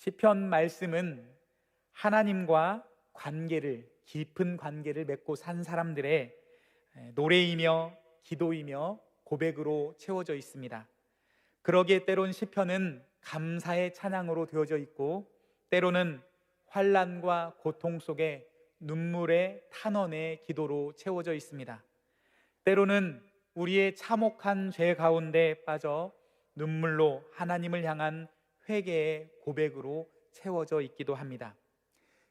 시편 말씀은 하나님과 깊은 관계를 맺고 산 사람들의 노래이며 기도이며 고백으로 채워져 있습니다. 그러기에 때론 시편은 감사의 찬양으로 되어져 있고, 때로는 환난과 고통 속에 눈물의 탄원의 기도로 채워져 있습니다. 때로는 우리의 참혹한 죄 가운데 빠져 눈물로 하나님을 향한 회개의 고백으로 채워져 있기도 합니다.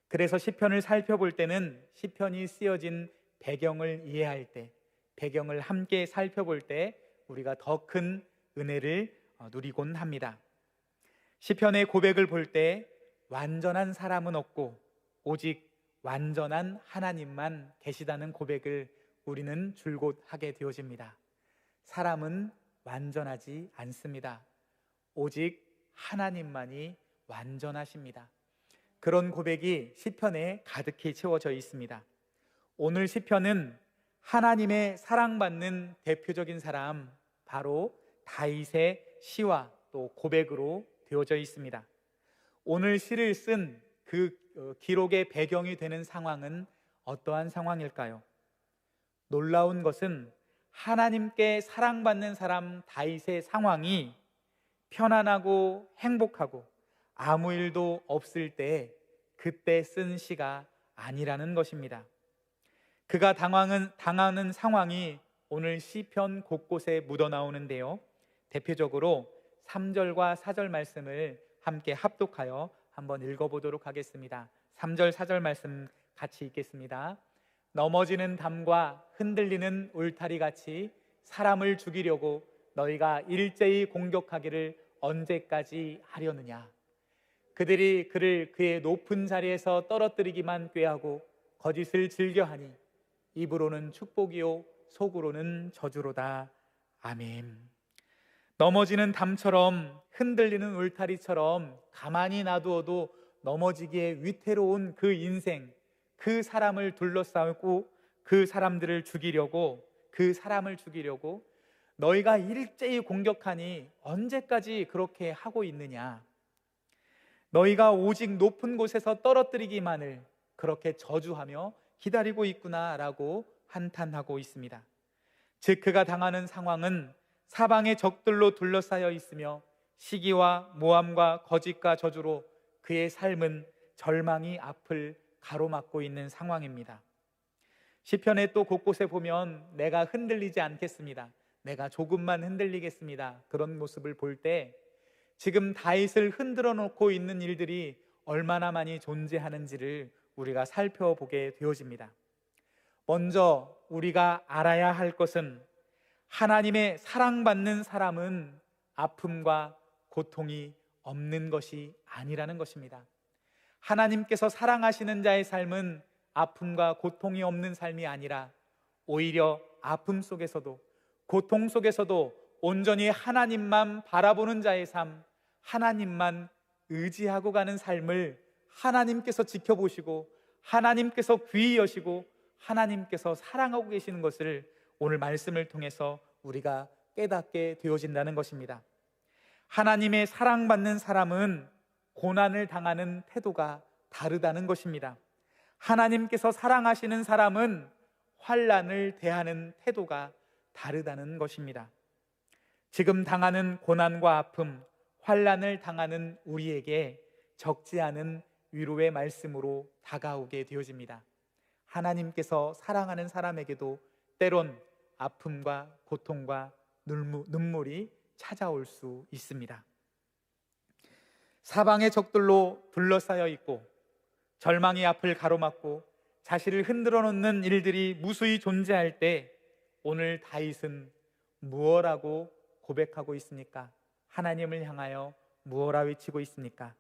그래서 시편을 살펴볼 때는 시편이 쓰여진 배경을 이해할 때, 배경을 함께 살펴볼 때 우리가 더 큰 은혜를 누리곤 합니다. 시편의 고백을 볼 때 완전한 사람은 없고 오직 완전한 하나님만 계시다는 고백을 우리는 줄곧 하게 되어집니다. 사람은 완전하지 않습니다. 오직 하나님만이 완전하십니다. 그런 고백이 시편에 가득히 채워져 있습니다. 오늘 시편은 하나님의 사랑받는 대표적인 사람, 바로 다윗의 시와 또 고백으로 되어져 있습니다. 오늘 시를 쓴 그 기록의 배경이 되는 상황은 어떠한 상황일까요? 놀라운 것은 하나님께 사랑받는 사람 다윗의 상황이 편안하고 행복하고 아무 일도 없을 때 그때 쓴 시가 아니라는 것입니다. 그가 당하는 상황이 오늘 시편 곳곳에 묻어나오는데요, 대표적으로 3절과 4절 말씀을 함께 합독하여 한번 읽어보도록 하겠습니다. 3절 4절 말씀 같이 읽겠습니다. 넘어지는 담과 흔들리는 울타리같이 사람을 죽이려고 너희가 일제히 공격하기를 언제까지 하려느냐. 그들이 그를 그의 높은 자리에서 떨어뜨리기만 꾀하고 거짓을 즐겨하니 입으로는 축복이요 속으로는 저주로다. 아멘. 넘어지는 담처럼 흔들리는 울타리처럼 가만히 놔두어도 넘어지기에 위태로운 그 인생, 그 사람을 둘러싸고 그 사람을 죽이려고 너희가 일제히 공격하니 언제까지 그렇게 하고 있느냐. 너희가 오직 높은 곳에서 떨어뜨리기만을 그렇게 저주하며 기다리고 있구나라고 한탄하고 있습니다. 즉 그가 당하는 상황은 사방의 적들로 둘러싸여 있으며 시기와 모함과 거짓과 저주로 그의 삶은 절망이 앞을 가로막고 있는 상황입니다. 시편의 또 곳곳에 보면 내가 흔들리지 않겠습니다, 내가 조금만 흔들리겠습니다, 그런 모습을 볼 때 지금 다윗을 흔들어 놓고 있는 일들이 얼마나 많이 존재하는지를 우리가 살펴보게 되어집니다. 먼저 우리가 알아야 할 것은 하나님의 사랑받는 사람은 아픔과 고통이 없는 것이 아니라는 것입니다. 하나님께서 사랑하시는 자의 삶은 아픔과 고통이 없는 삶이 아니라 오히려 아픔 속에서도 고통 속에서도 온전히 하나님만 바라보는 자의 삶, 하나님만 의지하고 가는 삶을 하나님께서 지켜보시고 하나님께서 귀히 여시고 하나님께서 사랑하고 계시는 것을 오늘 말씀을 통해서 우리가 깨닫게 되어진다는 것입니다. 하나님의 사랑받는 사람은 고난을 당하는 태도가 다르다는 것입니다. 하나님께서 사랑하시는 사람은 환난을 대하는 태도가 다르다는 것입니다. 지금 당하는 고난과 아픔, 환난을 당하는 우리에게 적지 않은 위로의 말씀으로 다가오게 되어집니다. 하나님께서 사랑하는 사람에게도 때론 아픔과 고통과 눈물이 찾아올 수 있습니다. 사방의 적들로 둘러싸여 있고 절망이 앞을 가로막고 자신을 흔들어 놓는 일들이 무수히 존재할 때 오늘 다윗은 무엇라고 고백하고 있습니까? 하나님을 향하여 무엇라 외치고 있습니까?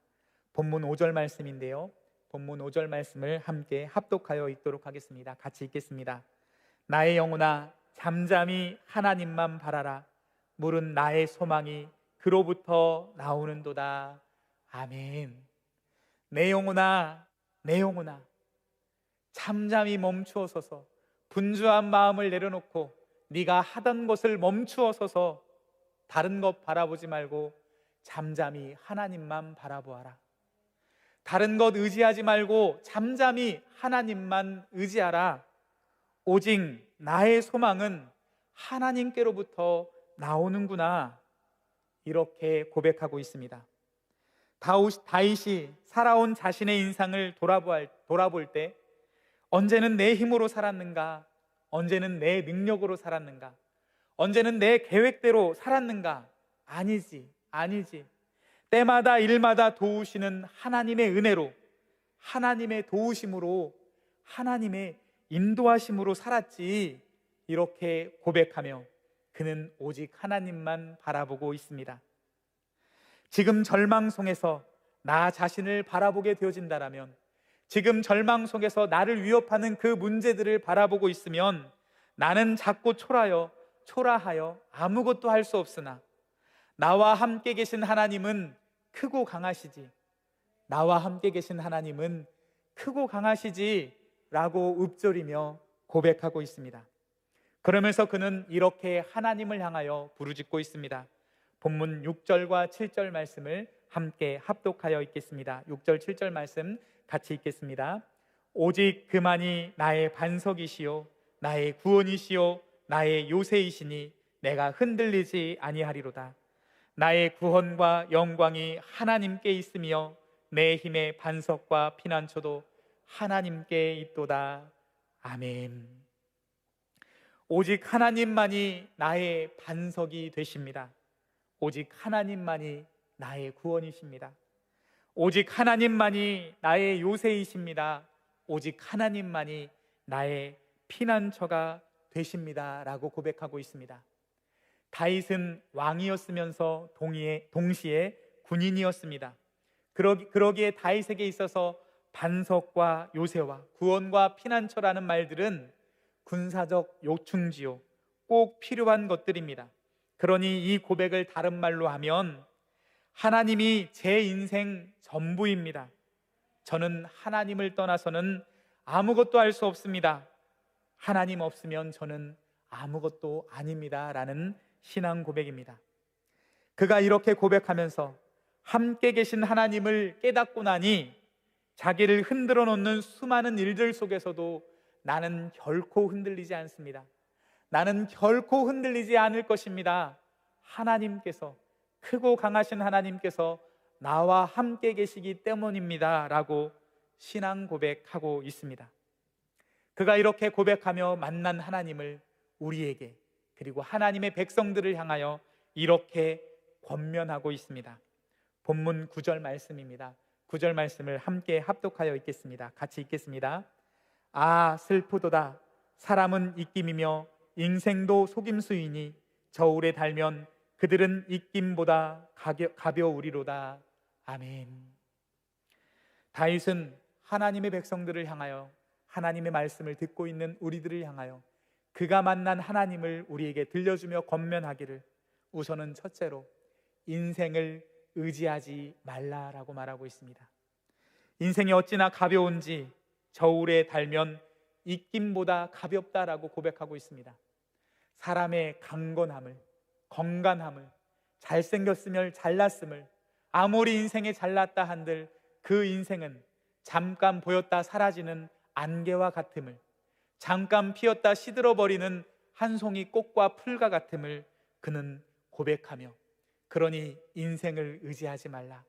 본문 5절 말씀인데요, 본문 5절 말씀을 함께 합독하여 읽도록 하겠습니다. 같이 읽겠습니다. 나의 영혼아 잠잠히 하나님만 바라라. 물은 나의 소망이 그로부터 나오는도다. 아멘. 내 영혼아, 내 영혼아, 잠잠히 멈추어서서 분주한 마음을 내려놓고 네가 하던 것을 멈추어서서 다른 것 바라보지 말고 잠잠히 하나님만 바라보아라. 다른 것 의지하지 말고 잠잠히 하나님만 의지하라. 오직 나의 소망은 하나님께로부터 나오는구나. 이렇게 고백하고 있습니다. 다윗이 살아온 자신의 인생을 돌아볼 때 언제는 내 힘으로 살았는가? 언제는 내 능력으로 살았는가? 언제는 내 계획대로 살았는가? 아니지. 때마다 일마다 도우시는 하나님의 은혜로, 하나님의 도우심으로, 하나님의 인도하심으로 살았지. 이렇게 고백하며 그는 오직 하나님만 바라보고 있습니다. 지금 절망 속에서 나 자신을 바라보게 되어진다라면, 지금 절망 속에서 나를 위협하는 그 문제들을 바라보고 있으면 나는 자꾸 초라하여 아무것도 할 수 없으나 나와 함께 계신 하나님은 크고 강하시지, 나와 함께 계신 하나님은 크고 강하시지 라고 읊조리며 고백하고 있습니다. 그러면서 그는 이렇게 하나님을 향하여 부르짖고 있습니다. 본문 6절과 7절 말씀을 함께 합독하여 읽겠습니다. 6절 7절 말씀 같이 읽겠습니다. 오직 그만이 나의 반석이시요 나의 구원이시요 나의 요새이시니 내가 흔들리지 아니하리로다. 나의 구원과 영광이 하나님께 있으며 내 힘의 반석과 피난처도 하나님께 있도다. 아멘. 오직 하나님만이 나의 반석이 되십니다. 오직 하나님만이 나의 구원이십니다. 오직 하나님만이 나의 요새이십니다. 오직 하나님만이 나의 피난처가 되십니다 라고 고백하고 있습니다. 다윗은 왕이었으면서 동시에 군인이었습니다. 그러기에 다윗에게 있어서 반석과 요새와 구원과 피난처라는 말들은 군사적 요충지요, 꼭 필요한 것들입니다. 그러니 이 고백을 다른 말로 하면 하나님이 제 인생 전부입니다. 저는 하나님을 떠나서는 아무것도 할 수 없습니다. 하나님 없으면 저는 아무것도 아닙니다 라는 신앙 고백입니다. 그가 이렇게 고백하면서 함께 계신 하나님을 깨닫고 나니 자기를 흔들어 놓는 수많은 일들 속에서도 나는 결코 흔들리지 않습니다. 나는 결코 흔들리지 않을 것입니다. 하나님께서, 크고 강하신 하나님께서 나와 함께 계시기 때문입니다 라고 신앙 고백하고 있습니다. 그가 이렇게 고백하며 만난 하나님을 우리에게, 그리고 하나님의 백성들을 향하여 이렇게 권면하고 있습니다. 본문 9절 말씀입니다. 9절 말씀을 함께 합독하여 읽겠습니다. 같이 읽겠습니다. 아 슬프도다. 사람은 입김이며 인생도 속임수이니 저울에 달면 그들은 입김보다 가벼우리로다. 아멘. 다윗은 하나님의 백성들을 향하여, 하나님의 말씀을 듣고 있는 우리들을 향하여 그가 만난 하나님을 우리에게 들려주며 권면하기를, 우선은 첫째로 인생을 의지하지 말라라고 말하고 있습니다. 인생이 어찌나 가벼운지 저울에 달면 입김보다 가볍다라고 고백하고 있습니다. 사람의 강건함을, 건강함을, 잘생겼으면 잘났음을, 아무리 인생에 잘났다 한들 그 인생은 잠깐 보였다 사라지는 안개와 같음을, 잠깐 피었다 시들어버리는 한 송이 꽃과 풀과 같음을 그는 고백하며, 그러니 인생을 의지하지 말라,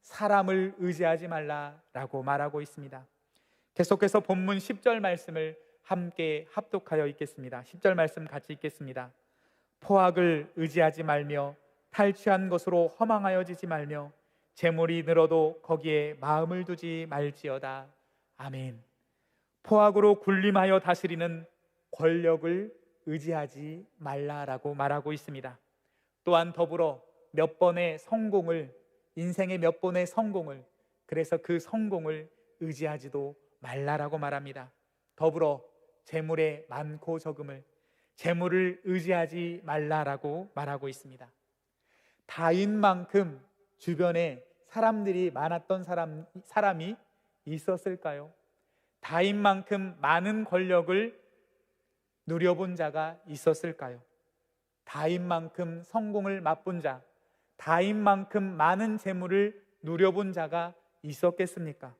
사람을 의지하지 말라라고 말하고 있습니다. 계속해서 본문 10절 말씀을 함께 합독하여 읽겠습니다. 10절 말씀 같이 읽겠습니다. 포악을 의지하지 말며 탈취한 것으로 허망하여지지 말며 재물이 늘어도 거기에 마음을 두지 말지어다. 아멘. 포악으로 군림하여 다스리는 권력을 의지하지 말라라고 말하고 있습니다. 또한 더불어 몇 번의 성공을, 인생의 몇 번의 성공을, 그래서 그 성공을 의지하지도 말라라고 말합니다. 더불어 재물의 많고 적음을, 재물을 의지하지 말라라고 말하고 있습니다. 다윗만큼 주변에 사람들이 많았던 사람이 있었을까요? 다윗만큼 많은 권력을 누려본 자가 있었을까요? 다윗만큼 성공을 맛본 자, 다윗만큼 많은 재물을 누려본 자가 있었겠습니까?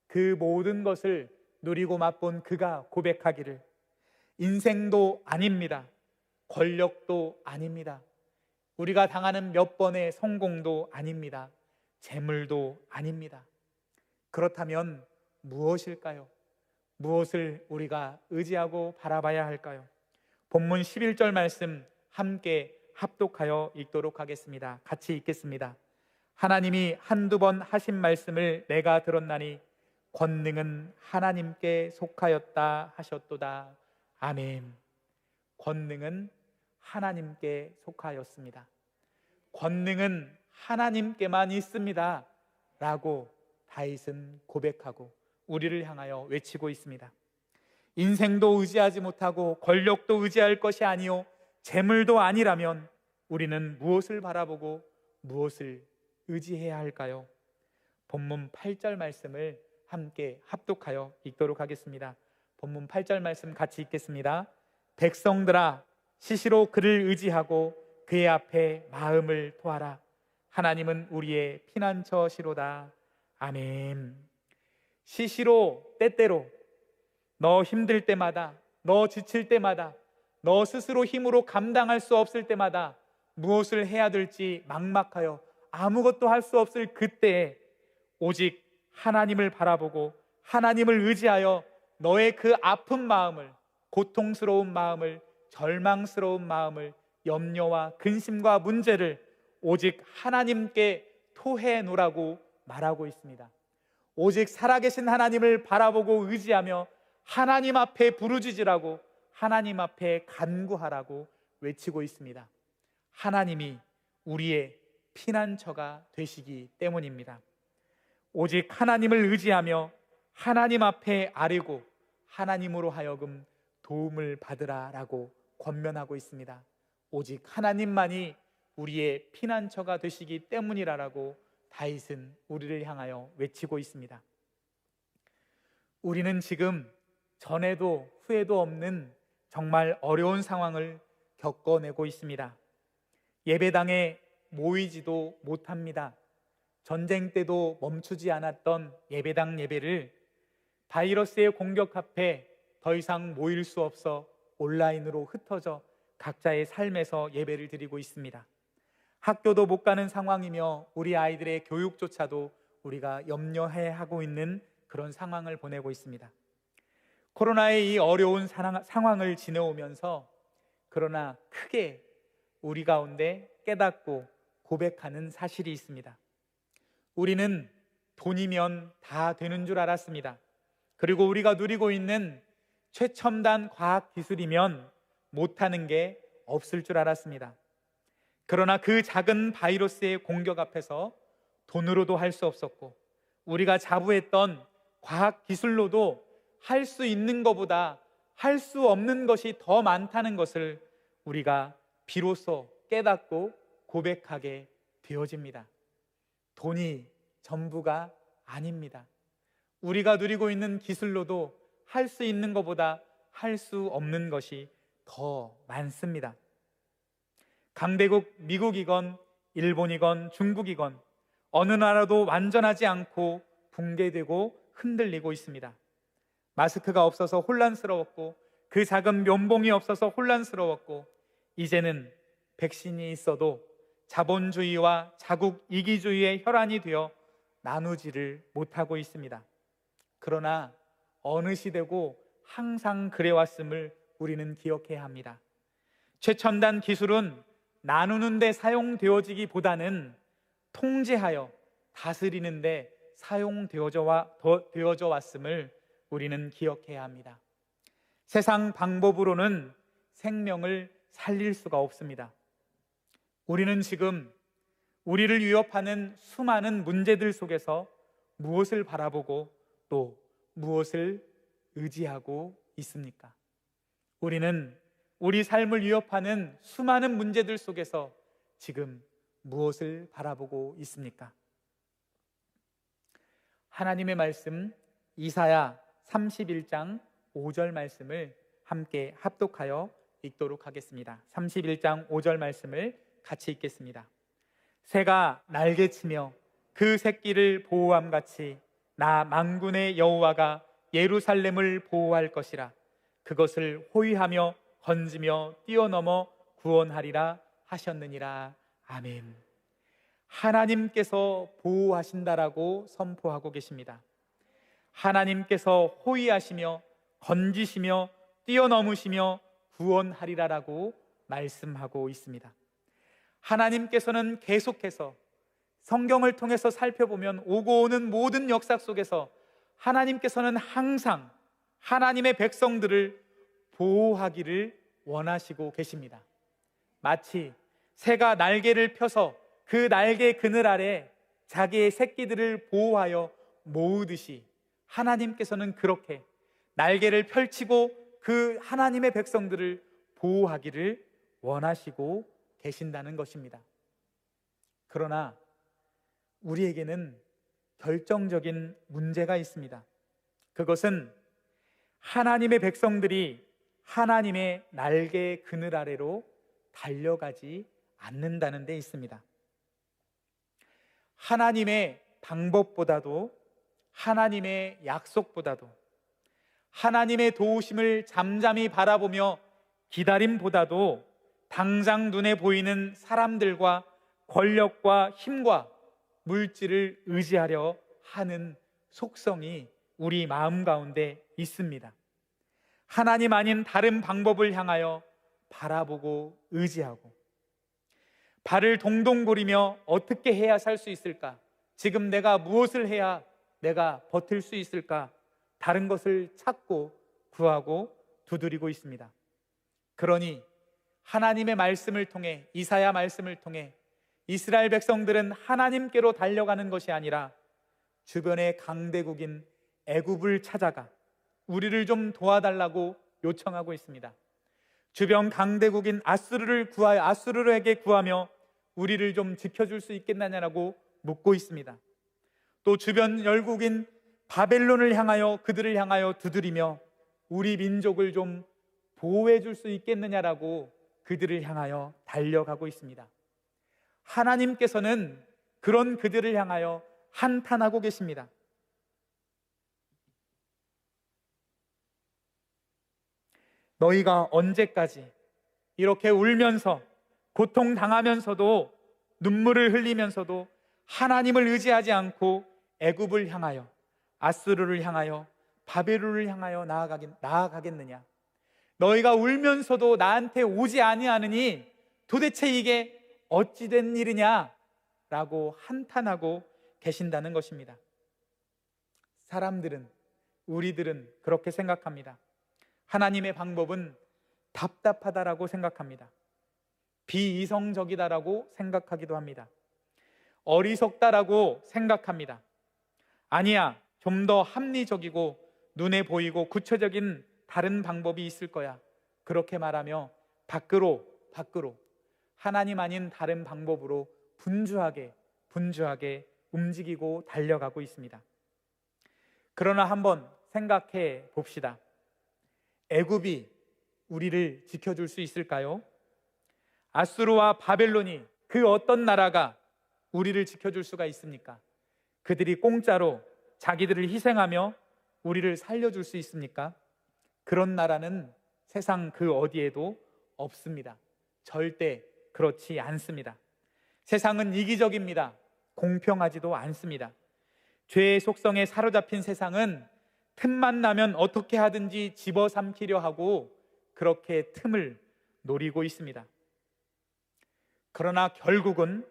그 모든 것을 누리고 맛본 그가 고백하기를 인생도 아닙니다. 권력도 아닙니다. 우리가 당하는 몇 번의 성공도 아닙니다. 재물도 아닙니다. 그렇다면 무엇일까요? 무엇을 우리가 의지하고 바라봐야 할까요? 본문 11절 말씀 함께 합독하여 읽도록 하겠습니다. 같이 읽겠습니다. 하나님이 한두 번 하신 말씀을 내가 들었나니 권능은 하나님께 속하였다 하셨도다. 아멘. 권능은 하나님께 속하였습니다. 권능은 하나님께만 있습니다 라고 다윗은 고백하고 우리를 향하여 외치고 있습니다. 인생도 의지하지 못하고 권력도 의지할 것이 아니요 재물도 아니라면 우리는 무엇을 바라보고 무엇을 의지해야 할까요? 본문 8절 말씀을 함께 합독하여 읽도록 하겠습니다. 본문 8절 말씀 같이 읽겠습니다. 백성들아 시시로 그를 의지하고 그의 앞에 마음을 토하라. 하나님은 우리의 피난처시로다. 아멘. 시시로 때때로 너 힘들 때마다, 너 지칠 때마다, 너 스스로 힘으로 감당할 수 없을 때마다 무엇을 해야 될지 막막하여 아무것도 할 수 없을 그때에 오직 하나님을 바라보고 하나님을 의지하여 너의 그 아픈 마음을, 고통스러운 마음을, 절망스러운 마음을, 염려와 근심과 문제를 오직 하나님께 토해 놓으라고 말하고 있습니다. 오직 살아계신 하나님을 바라보고 의지하며 하나님 앞에 부르짖으라고, 하나님 앞에 간구하라고 외치고 있습니다. 하나님이 우리의 피난처가 되시기 때문입니다. 오직 하나님을 의지하며 하나님 앞에 아뢰고 하나님으로 하여금 도움을 받으라라고 권면하고 있습니다. 오직 하나님만이 우리의 피난처가 되시기 때문이라고 다윗은 우리를 향하여 외치고 있습니다. 우리는 지금 전에도 후에도 없는 정말 어려운 상황을 겪어내고 있습니다. 예배당에 모이지도 못합니다. 전쟁 때도 멈추지 않았던 예배당 예배를 바이러스의 공격 앞에 더 이상 모일 수 없어 온라인으로 흩어져 각자의 삶에서 예배를 드리고 있습니다. 학교도 못 가는 상황이며 우리 아이들의 교육조차도 우리가 염려해야 하고 있는 그런 상황을 보내고 있습니다. 코로나의 이 어려운 상황을 지내오면서 그러나 크게 우리 가운데 깨닫고 고백하는 사실이 있습니다. 우리는 돈이면 다 되는 줄 알았습니다. 그리고 우리가 누리고 있는 최첨단 과학기술이면 못하는 게 없을 줄 알았습니다. 그러나 그 작은 바이러스의 공격 앞에서 돈으로도 할 수 없었고 우리가 자부했던 과학기술로도 할 수 있는 것보다 할 수 없는 것이 더 많다는 것을 우리가 비로소 깨닫고 고백하게 되어집니다. 돈이 전부가 아닙니다. 우리가 누리고 있는 기술로도 할 수 있는 것보다 할 수 없는 것이 더 많습니다. 강대국 미국이건 일본이건 중국이건 어느 나라도 완전하지 않고 붕괴되고 흔들리고 있습니다. 마스크가 없어서 혼란스러웠고 그 작은 면봉이 없어서 혼란스러웠고 이제는 백신이 있어도 자본주의와 자국 이기주의의 혈안이 되어 나누지를 못하고 있습니다. 그러나 어느 시대고 항상 그래왔음을 우리는 기억해야 합니다. 최첨단 기술은 나누는 데 사용되어지기보다는 통제하여 다스리는 데 사용되어져 왔음을 우리는 기억해야 합니다. 세상 방법으로는 생명을 살릴 수가 없습니다. 우리는 지금 우리를 위협하는 수많은 문제들 속에서 무엇을 바라보고 또 무엇을 의지하고 있습니까? 우리는 우리 삶을 위협하는 수많은 문제들 속에서 지금 무엇을 바라보고 있습니까? 하나님의 말씀 이사야 31장 5절 말씀을 함께 합독하여 읽도록 하겠습니다. 31장 5절 말씀을 같이 읽겠습니다. 새가 날개치며 그 새끼를 보호함 같이 나 만군의 여호와가 예루살렘을 보호할 것이라. 그것을 호위하며 건지며 뛰어넘어 구원하리라 하셨느니라. 아멘. 하나님께서 보호하신다라고 선포하고 계십니다. 하나님께서 호위하시며 건지시며 뛰어넘으시며 구원하리라라고 말씀하고 있습니다. 하나님께서는 계속해서 성경을 통해서 살펴보면 오고 오는 모든 역사 속에서 하나님께서는 항상 하나님의 백성들을 보호하기를 원하시고 계십니다. 마치 새가 날개를 펴서 그 날개 그늘 아래 자기의 새끼들을 보호하여 모으듯이 하나님께서는 그렇게 날개를 펼치고 그 하나님의 백성들을 보호하기를 원하시고 계신다는 것입니다. 그러나 우리에게는 결정적인 문제가 있습니다. 그것은 하나님의 백성들이 하나님의 날개 그늘 아래로 달려가지 않는다는 데 있습니다. 하나님의 방법보다도, 하나님의 약속보다도, 하나님의 도우심을 잠잠히 바라보며 기다림보다도 당장 눈에 보이는 사람들과 권력과 힘과 물질을 의지하려 하는 속성이 우리 마음 가운데 있습니다. 하나님 아닌 다른 방법을 향하여 바라보고 의지하고, 발을 동동 구리며 어떻게 해야 살 수 있을까? 지금 내가 무엇을 해야 내가 버틸 수 있을까? 다른 것을 찾고 구하고 두드리고 있습니다. 그러니 하나님의 말씀을 통해, 이사야 말씀을 통해 이스라엘 백성들은 하나님께로 달려가는 것이 아니라 주변의 강대국인 애굽을 찾아가 우리를 좀 도와달라고 요청하고 있습니다. 주변 강대국인 아수르에게 구하며 우리를 좀 지켜줄 수 있겠느냐라고 묻고 있습니다. 또 주변 열국인 바벨론을 향하여, 그들을 향하여 두드리며 우리 민족을 좀 보호해 줄 수 있겠느냐라고 그들을 향하여 달려가고 있습니다. 하나님께서는 그런 그들을 향하여 한탄하고 계십니다. 너희가 언제까지 이렇게 울면서 고통당하면서도 눈물을 흘리면서도 하나님을 의지하지 않고 애굽을 향하여, 아수르를 향하여, 바벨론을 향하여 나아가겠느냐? 너희가 울면서도 나한테 오지 아니하느니 도대체 이게 어찌된 일이냐? 라고 한탄하고 계신다는 것입니다. 사람들은, 우리들은 그렇게 생각합니다. 하나님의 방법은 답답하다라고 생각합니다. 비이성적이다라고 생각하기도 합니다. 어리석다라고 생각합니다. 아니야, 좀 더 합리적이고 눈에 보이고 구체적인 다른 방법이 있을 거야. 그렇게 말하며 밖으로 하나님 아닌 다른 방법으로 분주하게 움직이고 달려가고 있습니다. 그러나 한번 생각해 봅시다. 애굽이 우리를 지켜줄 수 있을까요? 아수르와 바벨론이, 그 어떤 나라가 우리를 지켜줄 수가 있습니까? 그들이 공짜로 자기들을 희생하며 우리를 살려줄 수 있습니까? 그런 나라는 세상 그 어디에도 없습니다. 절대 그렇지 않습니다. 세상은 이기적입니다. 공평하지도 않습니다. 죄의 속성에 사로잡힌 세상은 틈만 나면 어떻게 하든지 집어삼키려 하고 그렇게 틈을 노리고 있습니다. 그러나 결국은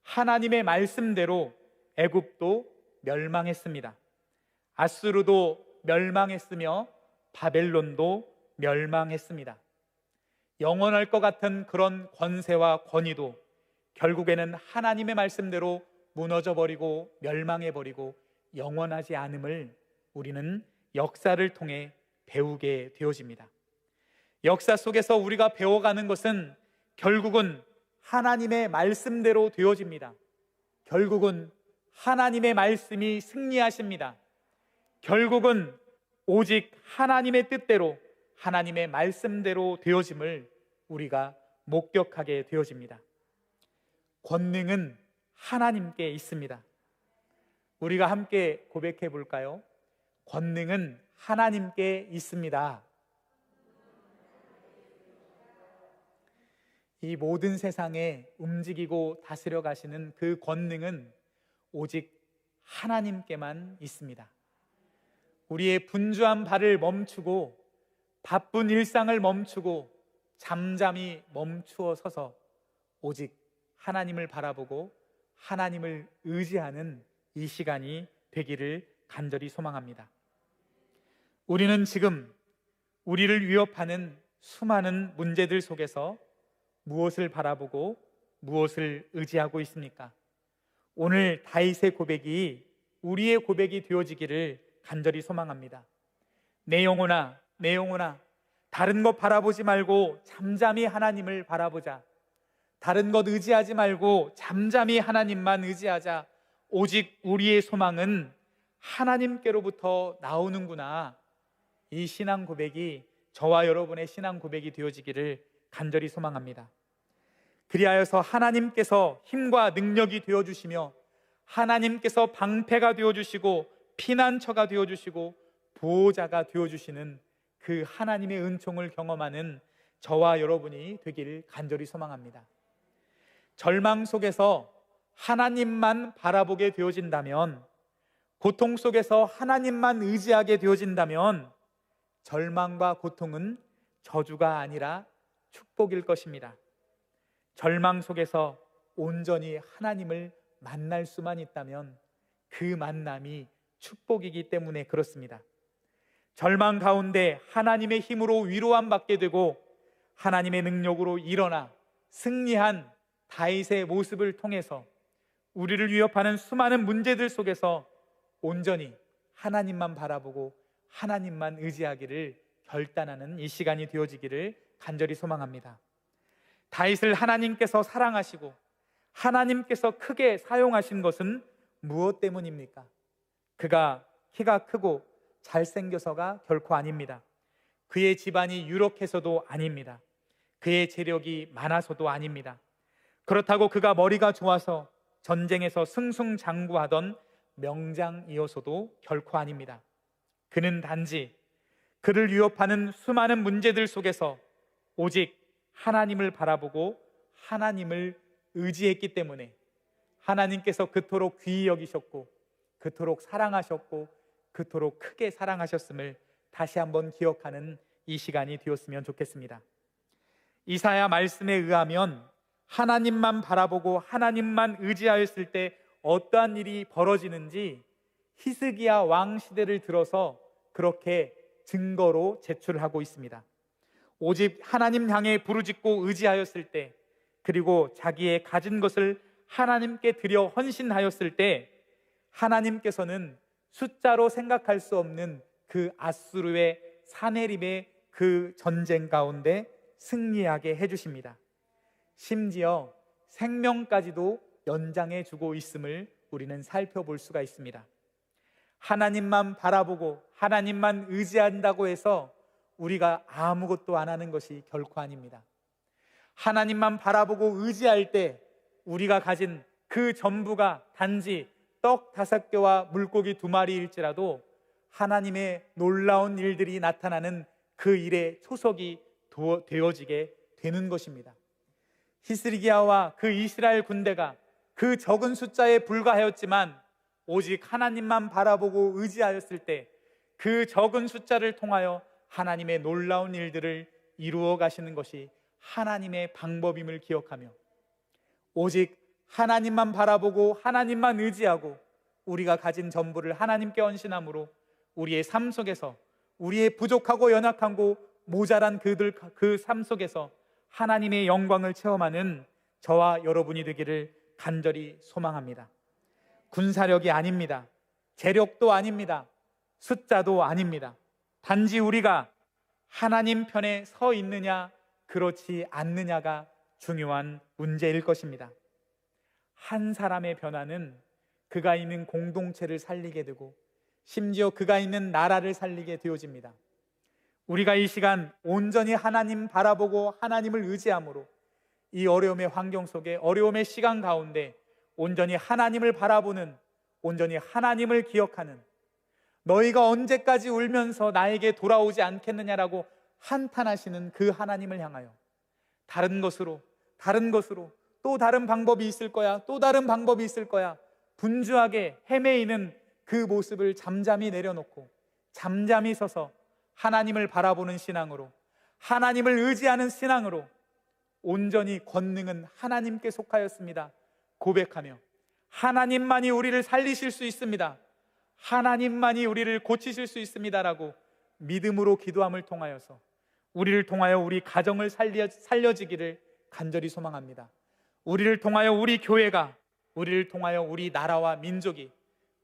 하나님의 말씀대로 애굽도 멸망했습니다. 아수르도 멸망했으며 바벨론도 멸망했습니다. 영원할 것 같은 그런 권세와 권위도 결국에는 하나님의 말씀대로 무너져버리고 멸망해버리고 영원하지 않음을 우리는 역사를 통해 배우게 되어집니다. 역사 속에서 우리가 배워가는 것은 결국은 하나님의 말씀대로 되어집니다. 결국은 하나님의 말씀이 승리하십니다. 결국은 오직 하나님의 뜻대로, 하나님의 말씀대로 되어짐을 우리가 목격하게 되어집니다. 권능은 하나님께 있습니다. 우리가 함께 고백해 볼까요? 권능은 하나님께 있습니다. 이 모든 세상에 움직이고 다스려 가시는 그 권능은 오직 하나님께만 있습니다. 우리의 분주한 발을 멈추고 바쁜 일상을 멈추고 잠잠히 멈추어 서서 오직 하나님을 바라보고 하나님을 의지하는 이 시간이 되기를 간절히 소망합니다. 우리는 지금 우리를 위협하는 수많은 문제들 속에서 무엇을 바라보고 무엇을 의지하고 있습니까? 오늘 다윗의 고백이 우리의 고백이 되어지기를 간절히 소망합니다. 내 영혼아, 내 영혼아, 다른 것 바라보지 말고 잠잠히 하나님을 바라보자. 다른 것 의지하지 말고 잠잠히 하나님만 의지하자. 오직 우리의 소망은 하나님께로부터 나오는구나. 이 신앙 고백이 저와 여러분의 신앙 고백이 되어지기를 간절히 소망합니다. 그리하여서 하나님께서 힘과 능력이 되어주시며 하나님께서 방패가 되어주시고 피난처가 되어주시고 보호자가 되어주시는 그 하나님의 은총을 경험하는 저와 여러분이 되기를 간절히 소망합니다. 절망 속에서 하나님만 바라보게 되어진다면, 고통 속에서 하나님만 의지하게 되어진다면 절망과 고통은 저주가 아니라 축복일 것입니다. 절망 속에서 온전히 하나님을 만날 수만 있다면 그 만남이 축복이기 때문에 그렇습니다. 절망 가운데 하나님의 힘으로 위로함 받게 되고 하나님의 능력으로 일어나 승리한 다윗의 모습을 통해서 우리를 위협하는 수많은 문제들 속에서 온전히 하나님만 바라보고 하나님만 의지하기를 결단하는 이 시간이 되어지기를 간절히 소망합니다. 다윗을 하나님께서 사랑하시고 하나님께서 크게 사용하신 것은 무엇 때문입니까? 그가 키가 크고 잘생겨서가 결코 아닙니다. 그의 집안이 유력해서도 아닙니다. 그의 재력이 많아서도 아닙니다. 그렇다고 그가 머리가 좋아서 전쟁에서 승승장구하던 명장이어서도 결코 아닙니다. 그는 단지 그를 위협하는 수많은 문제들 속에서 오직 하나님을 바라보고 하나님을 의지했기 때문에 하나님께서 그토록 귀히 여기셨고 그토록 사랑하셨고 그토록 크게 사랑하셨음을 다시 한번 기억하는 이 시간이 되었으면 좋겠습니다. 이사야 말씀에 의하면 하나님만 바라보고 하나님만 의지하였을 때 어떠한 일이 벌어지는지 히스기야 왕 시대를 들어서 그렇게 증거로 제출하고 있습니다. 오직 하나님 향해 부르짖고 의지하였을 때, 그리고 자기의 가진 것을 하나님께 드려 헌신하였을 때 하나님께서는 숫자로 생각할 수 없는 그 아수르의 사내립의 그 전쟁 가운데 승리하게 해주십니다. 심지어 생명까지도 연장해 주고 있음을 우리는 살펴볼 수가 있습니다. 하나님만 바라보고 하나님만 의지한다고 해서 우리가 아무것도 안 하는 것이 결코 아닙니다. 하나님만 바라보고 의지할 때 우리가 가진 그 전부가 단지 떡 5개와 물고기 2마리일지라도 하나님의 놀라운 일들이 나타나는 그 일의 초석이 되어지게 되는 것입니다. 히스기야와 그 이스라엘 군대가 그 적은 숫자에 불과하였지만 오직 하나님만 바라보고 의지하였을 때 그 적은 숫자를 통하여 하나님의 놀라운 일들을 이루어 가시는 것이 하나님의 방법임을 기억하며 오직 하나님만 바라보고 하나님만 의지하고 우리가 가진 전부를 하나님께 헌신함으로 우리의 삶 속에서 우리의 부족하고 연약하고 모자란 그 삶 속에서 하나님의 영광을 체험하는 저와 여러분이 되기를 간절히 소망합니다. 군사력이 아닙니다. 재력도 아닙니다. 숫자도 아닙니다. 단지 우리가 하나님 편에 서 있느냐 그렇지 않느냐가 중요한 문제일 것입니다. 한 사람의 변화는 그가 있는 공동체를 살리게 되고 심지어 그가 있는 나라를 살리게 되어집니다. 우리가 이 시간 온전히 하나님 바라보고 하나님을 의지함으로 이 어려움의 환경 속에 어려움의 시간 가운데 온전히 하나님을 바라보는 온전히 하나님을 기억하는, 너희가 언제까지 울면서 나에게 돌아오지 않겠느냐라고 한탄하시는 그 하나님을 향하여 다른 것으로 또 다른 방법이 있을 거야, 또 다른 방법이 있을 거야 분주하게 헤매이는 그 모습을 잠잠히 내려놓고 잠잠히 서서 하나님을 바라보는 신앙으로, 하나님을 의지하는 신앙으로 온전히 권능은 하나님께 속하였습니다 고백하며 하나님만이 우리를 살리실 수 있습니다, 하나님만이 우리를 고치실 수 있습니다라고 믿음으로 기도함을 통하여서 우리를 통하여 우리 가정을 살려지기를 간절히 소망합니다. 우리를 통하여 우리 교회가, 우리를 통하여 우리 나라와 민족이,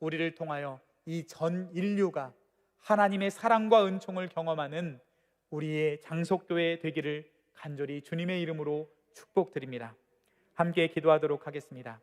우리를 통하여 이 전 인류가 하나님의 사랑과 은총을 경험하는 우리의 장속교회 되기를 간절히 주님의 이름으로 축복드립니다. 함께 기도하도록 하겠습니다.